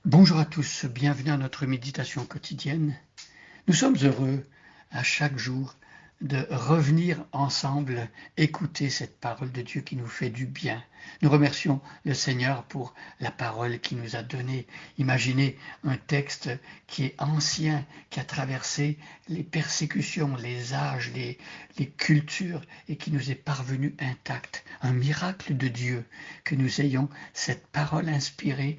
Bonjour à tous, bienvenue à notre méditation quotidienne. Nous sommes heureux à chaque jour de revenir ensemble écouter cette parole de Dieu qui nous fait du bien. Nous remercions le Seigneur pour la parole qu'il nous a donnée. Imaginez un texte qui est ancien, qui a traversé les persécutions, les âges, les cultures et qui nous est parvenu intact. Un miracle de Dieu que nous ayons cette parole inspirée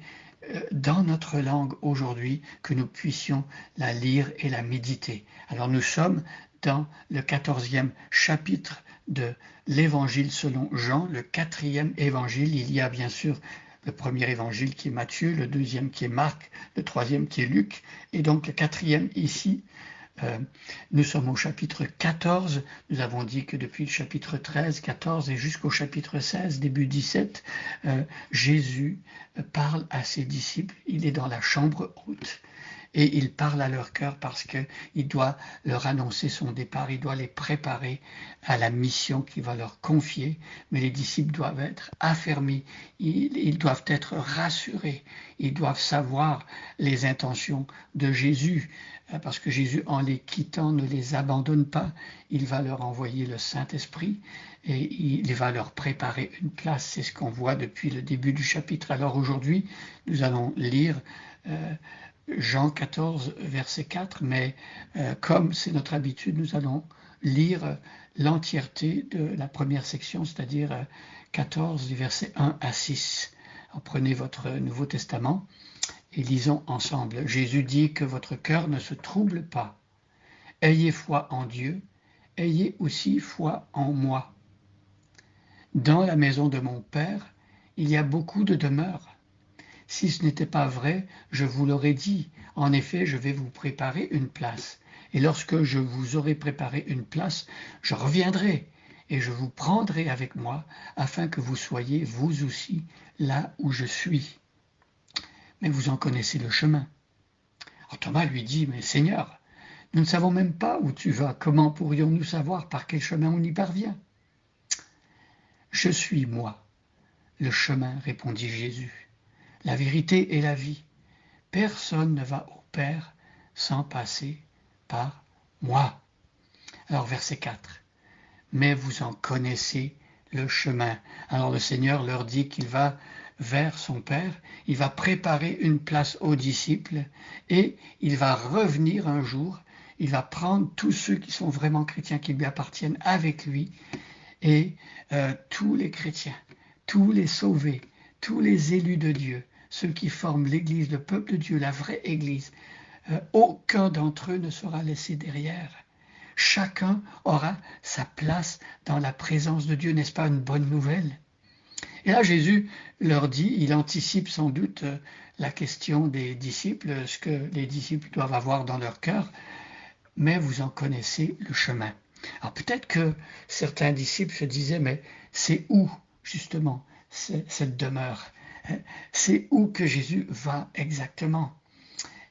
dans notre langue aujourd'hui, que nous puissions la lire et la méditer. Alors nous sommes dans le 14e chapitre de l'évangile selon Jean, le 4e évangile. Il y a bien sûr le premier évangile qui est Matthieu, le deuxième qui est Marc, le troisième qui est Luc, et donc le quatrième ici. Nous sommes au chapitre 14, nous avons dit que depuis le chapitre 13, 14 et jusqu'au chapitre 16, début 17, Jésus parle à ses disciples, il est dans la chambre haute et il parle à leur cœur parce qu'il doit leur annoncer son départ, il doit les préparer à la mission qu'il va leur confier, mais les disciples doivent être affermis, ils doivent être rassurés, ils doivent savoir les intentions de Jésus, parce que Jésus, en les quittant, ne les abandonne pas. Il va leur envoyer le Saint-Esprit et il va leur préparer une place. C'est ce qu'on voit depuis le début du chapitre. Alors aujourd'hui, nous allons lire Jean 14, verset 4, mais comme c'est notre habitude, nous allons lire l'entièreté de la première section, c'est-à-dire 14, du verset 1 à 6. Alors, prenez votre Nouveau Testament et lisons ensemble. Jésus dit que votre cœur ne se trouble pas. Ayez foi en Dieu, ayez aussi foi en moi. Dans la maison de mon Père, il y a beaucoup de demeures. Si ce n'était pas vrai, je vous l'aurais dit. En effet, je vais vous préparer une place. Et lorsque je vous aurai préparé une place, je reviendrai et je vous prendrai avec moi, afin que vous soyez, vous aussi, là où je suis. Mais vous en connaissez le chemin. Alors Thomas lui dit, mais Seigneur, nous ne savons même pas où tu vas. Comment pourrions-nous savoir par quel chemin on y parvient? Je suis moi, le chemin, répondit Jésus, la vérité et la vie. Personne ne va au Père sans passer par moi. Alors verset 4. Mais vous en connaissez le chemin. Alors le Seigneur leur dit qu'il va vers son Père, il va préparer une place aux disciples et il va revenir un jour, il va prendre tous ceux qui sont vraiment chrétiens, qui lui appartiennent avec lui et tous les chrétiens, tous les sauvés, tous les élus de Dieu, ceux qui forment l'Église, le peuple de Dieu, la vraie Église, aucun d'entre eux ne sera laissé derrière. Chacun aura sa place dans la présence de Dieu, n'est-ce pas une bonne nouvelle? Et là, Jésus leur dit, il anticipe sans doute la question des disciples, ce que les disciples doivent avoir dans leur cœur, mais vous en connaissez le chemin. Alors peut-être que certains disciples se disaient, mais c'est où justement cette demeure? C'est où que Jésus va exactement?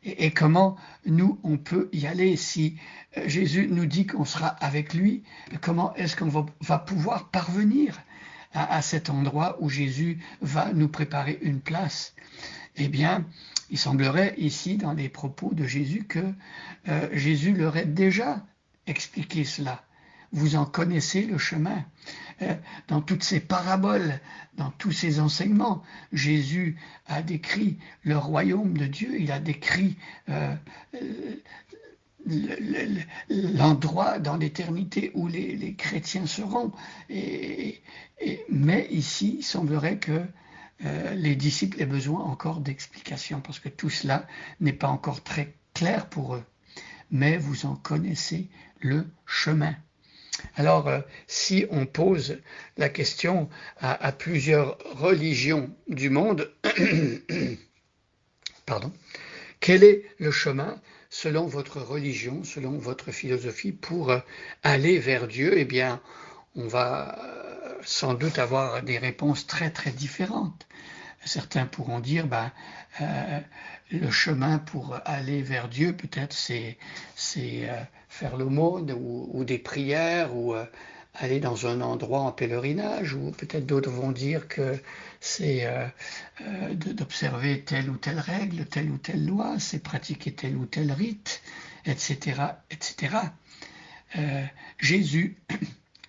Et comment nous, on peut y aller si Jésus nous dit qu'on sera avec lui? Comment est-ce qu'on va pouvoir parvenir à cet endroit où Jésus va nous préparer une place? Eh bien, il semblerait ici, dans les propos de Jésus, que Jésus leur ait déjà expliqué cela. Vous en connaissez le chemin. Dans toutes ces paraboles, dans tous ces enseignements, Jésus a décrit le royaume de Dieu, il a décrit l'endroit dans l'éternité où les chrétiens seront. Mais ici, il semblerait que les disciples aient besoin encore d'explications, parce que tout cela n'est pas encore très clair pour eux. Mais vous en connaissez le chemin. Alors, si on pose la question à plusieurs religions du monde, pardon, quel est le chemin selon votre religion, selon votre philosophie pour aller vers Dieu? Eh bien, on va sans doute avoir des réponses très très différentes. Certains pourront dire, le chemin pour aller vers Dieu, peut-être, c'est faire l'aumône ou des prières ou aller dans un endroit en pèlerinage, ou peut-être d'autres vont dire que c'est d'observer telle ou telle règle, telle ou telle loi, c'est pratiquer tel ou tel rite, etc., etc. Jésus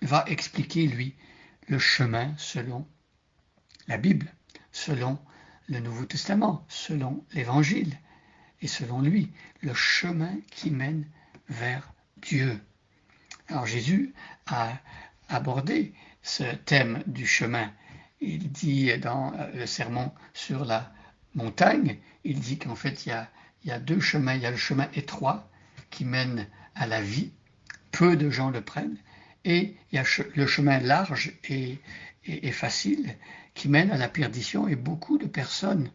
va expliquer, lui, le chemin selon la Bible, selon le Nouveau Testament, selon l'Évangile, et selon lui, le chemin qui mène vers Dieu. Alors Jésus a abordé ce thème du chemin. Il dit dans le sermon sur la montagne, il dit qu'en fait il y a deux chemins. Il y a le chemin étroit qui mène à la vie, peu de gens le prennent, et il y a le chemin large et facile qui mène à la perdition, et beaucoup de personnes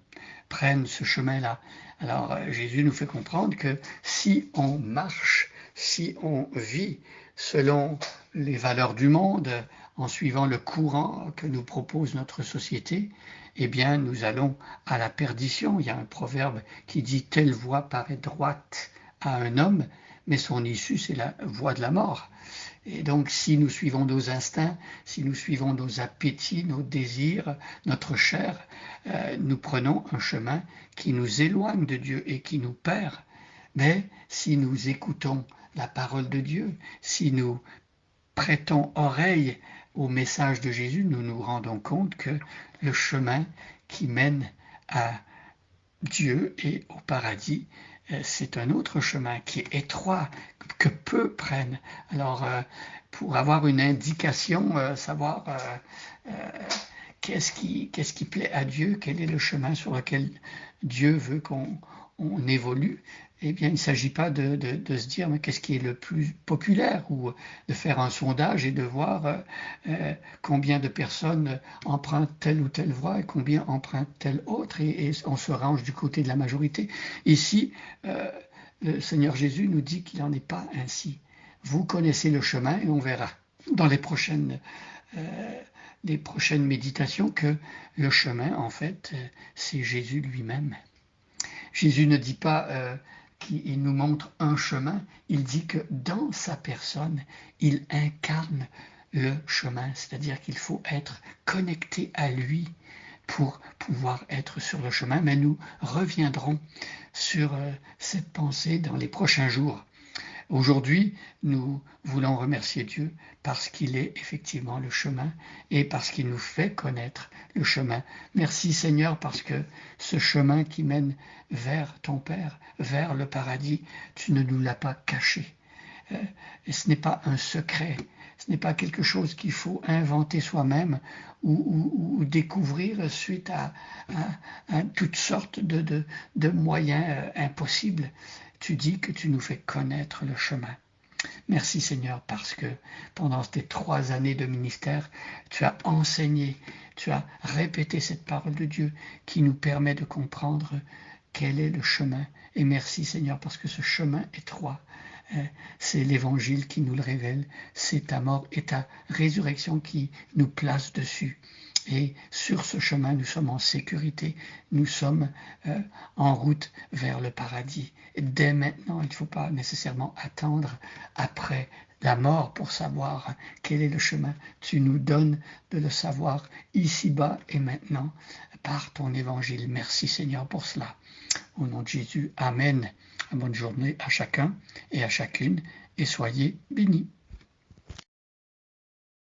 prennent ce chemin-là. Alors Jésus nous fait comprendre que si on marche, si on vit selon les valeurs du monde, en suivant le courant que nous propose notre société, eh bien nous allons à la perdition. Il y a un proverbe qui dit « Telle voie paraît droite à un homme, mais son issue c'est la voie de la mort ». Et donc si nous suivons nos instincts, si nous suivons nos appétits, nos désirs, notre chair, nous prenons un chemin qui nous éloigne de Dieu et qui nous perd. Mais si nous écoutons la parole de Dieu, si nous prêtons oreille au message de Jésus, nous nous rendons compte que le chemin qui mène à Dieu et au paradis, c'est un autre chemin qui est étroit, que peu prennent. Alors, pour avoir une indication, savoir qu'est-ce qui plaît à Dieu, quel est le chemin sur lequel Dieu veut qu'on évolue, eh bien, il ne s'agit pas de se dire mais qu'est-ce qui est le plus populaire, ou de faire un sondage et de voir combien de personnes empruntent telle ou telle voie et combien empruntent telle autre, et on se range du côté de la majorité. Ici, le Seigneur Jésus nous dit qu'il n'en est pas ainsi. Vous connaissez le chemin, et on verra dans les prochaines méditations que le chemin, en fait, c'est Jésus lui-même. Jésus ne dit pas qu'il nous montre un chemin, il dit que dans sa personne, il incarne le chemin, c'est-à-dire qu'il faut être connecté à lui pour pouvoir être sur le chemin. Mais nous reviendrons sur cette pensée dans les prochains jours. Aujourd'hui, nous voulons remercier Dieu parce qu'il est effectivement le chemin et parce qu'il nous fait connaître le chemin. Merci Seigneur, parce que ce chemin qui mène vers ton Père, vers le paradis, tu ne nous l'as pas caché. Et ce n'est pas un secret, ce n'est pas quelque chose qu'il faut inventer soi-même ou découvrir suite à toutes sortes de moyens impossibles. Tu dis que tu nous fais connaître le chemin. Merci Seigneur, parce que pendant tes 3 années de ministère, tu as enseigné, tu as répété cette parole de Dieu qui nous permet de comprendre quel est le chemin. Et merci Seigneur, parce que ce chemin étroit, c'est l'Évangile qui nous le révèle, c'est ta mort et ta résurrection qui nous place dessus. Et sur ce chemin, nous sommes en sécurité, nous sommes en route vers le paradis. Et dès maintenant, il ne faut pas nécessairement attendre après la mort pour savoir quel est le chemin. Tu nous donnes de le savoir ici-bas et maintenant par ton évangile. Merci Seigneur pour cela. Au nom de Jésus, Amen. Bonne journée à chacun et à chacune, et soyez bénis.